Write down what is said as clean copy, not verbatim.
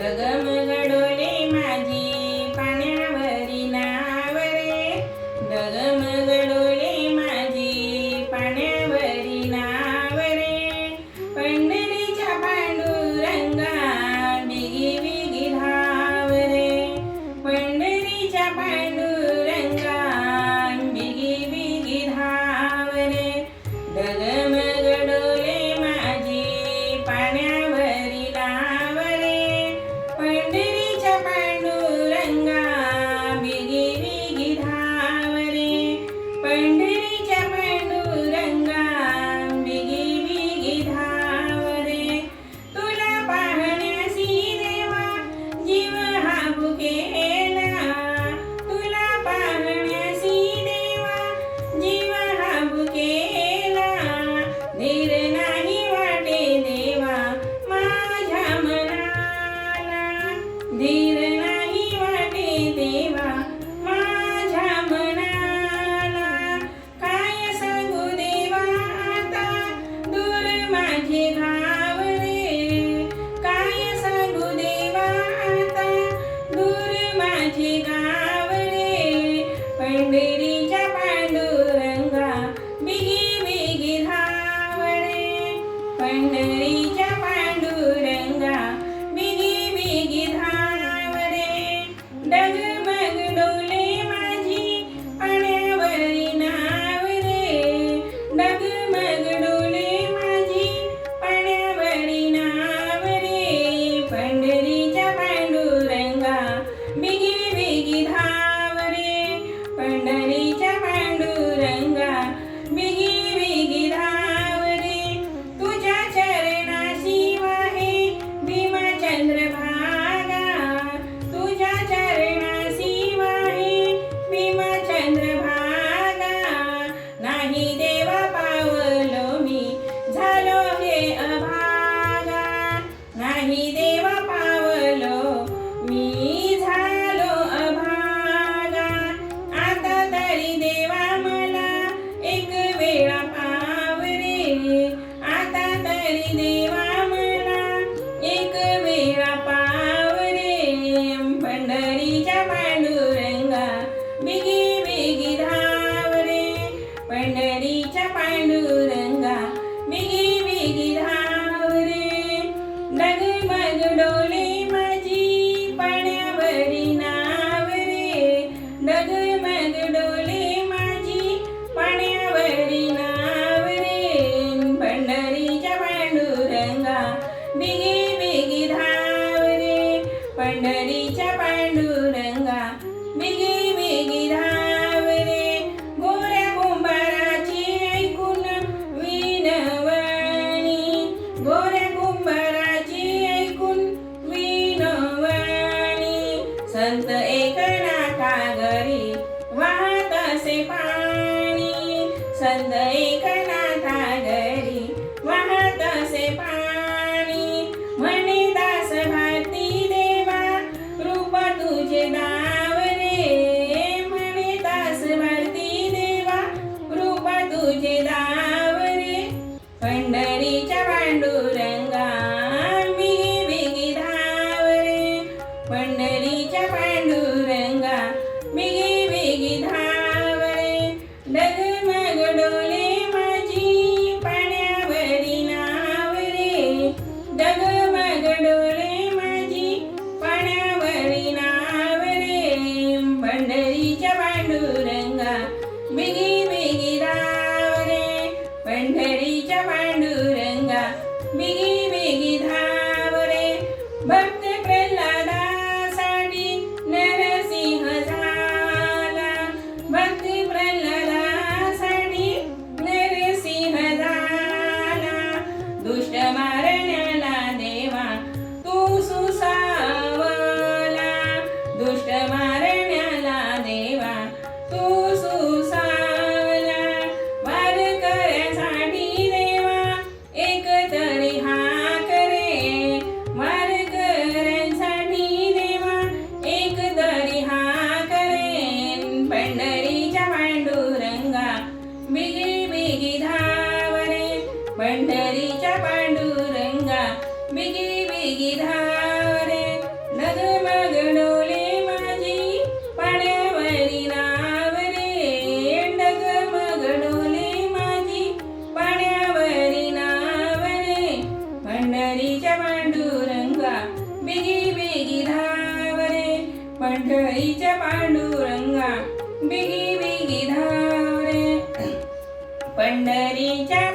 डगमगडोले माझी पाण्यावरी नाव रे, डगमगडोले माझी पाण्यावरी नाव रे. पंढरीच्या पांडुरंगा बिगी बिगी धाव रे, पंढरीच्या पांडुरंगा बिगी बिगी धाव रे. डगमगडोले माझी पाण्यावरी नाव रे, पंढरीच्या पांडुरंगा बिगी बिगी धाव रे, पंढरीच्या पांडुरंगा बिगी बिगी धाव रे. तुला पाहण्यासी देवा जीव हा भुकेला, तुला पाहण्यासी देवा जीव हा भुकेला. धीर नाही वाटे देवा माझ्या मनाला, धीर नाही वाटे देवा माझ्या मनाला. काय सांगू देवा आता दूर माझे गाव रे, काय सांगू देवा आता दूर माझे गाव रे. पंढरीच्या पांडुरंगा बिगी बिगी धाव रे, पंढरीच्या पांडुरंगा बिगी बिगी धाव रे. डगमग डोले माझी पाण्यावरी नाव रे, डगमग डोले माझी पाण्यावरी नाव रे. पंढरीच्या पांडुरंगा बिगी बिगी धाव रे, पंढरीच्या पांडुरंगा बिगी बिगी धाव रे. तुझ्या चरणाशी वाहे भीमा चंद्रभागा, तुझ्या चरणाशी वाहे भीमा चंद्रभागा. नाही देवा पावलो मी झालो हे अभागा, नाही देवा पावलो मी झालो अभागा. आता तरी देवा मला एक वेळा पाव रे, आता तरी देवा मला एक वेळा पाव रे. पंढरीच्या पांडुरंगा बिगी बिगी धाव रे, पंढरीच्या पांडुरंगा बिगी बिगी धाव रे. डगमग डोले माझी पाण्यावरी नाव रे, डगमग डोले माझी पाण्यावरी नाव रे. पंढरीच्या पांडुरंगा बिगी बिगी धाव रे, पंढरीच्या पांडुरंगा बिगी बिगी धाव रे. गोऱ्या कुंभाराची ऐकून विनवणी, गोऱ्या कुंभाराची ऐकून विनवणी. संत एकनाथा घरी वाहत असे पाणी, संत एकनाथा घरी वाहत असे पाणी. म्हणे दास भारती देवा रूप तुझे दाव रे, म्हणे दास भारती देवा रूप तुझे दाव रे. पंढरीच्या पांडुरंगा बिगी बिगी धाव रे, पंढरीच्या पांडुरंगा बिगी बिगी धाव रे. डगमग डोले माझी पाण्यावरी नाव रे, डगमग डोले माझी पाण्यावरी नाव रे. पंढरीच्या पांडुरंगा बिगी बिगी धाव रे, पंढरीच्या पांडुरंगा बिगी बिगी धाव रे. भक्त प्रल्हादासाठी नरसिंह झाला, भक्त प्रल्हादासाठी नरसिंह झाला. दुष्ट मारण्याला देवा तू सुसावला, दुष्ट मारण्याला देवा तू सुसावला. वारकऱ्यासाठी देवा एक तरी हाक रे, वारकऱ्यासाठी बिगी धाव रे पंढरीच्या पांडुरंगा बिगी बिगी धाव रे पंढरीच्या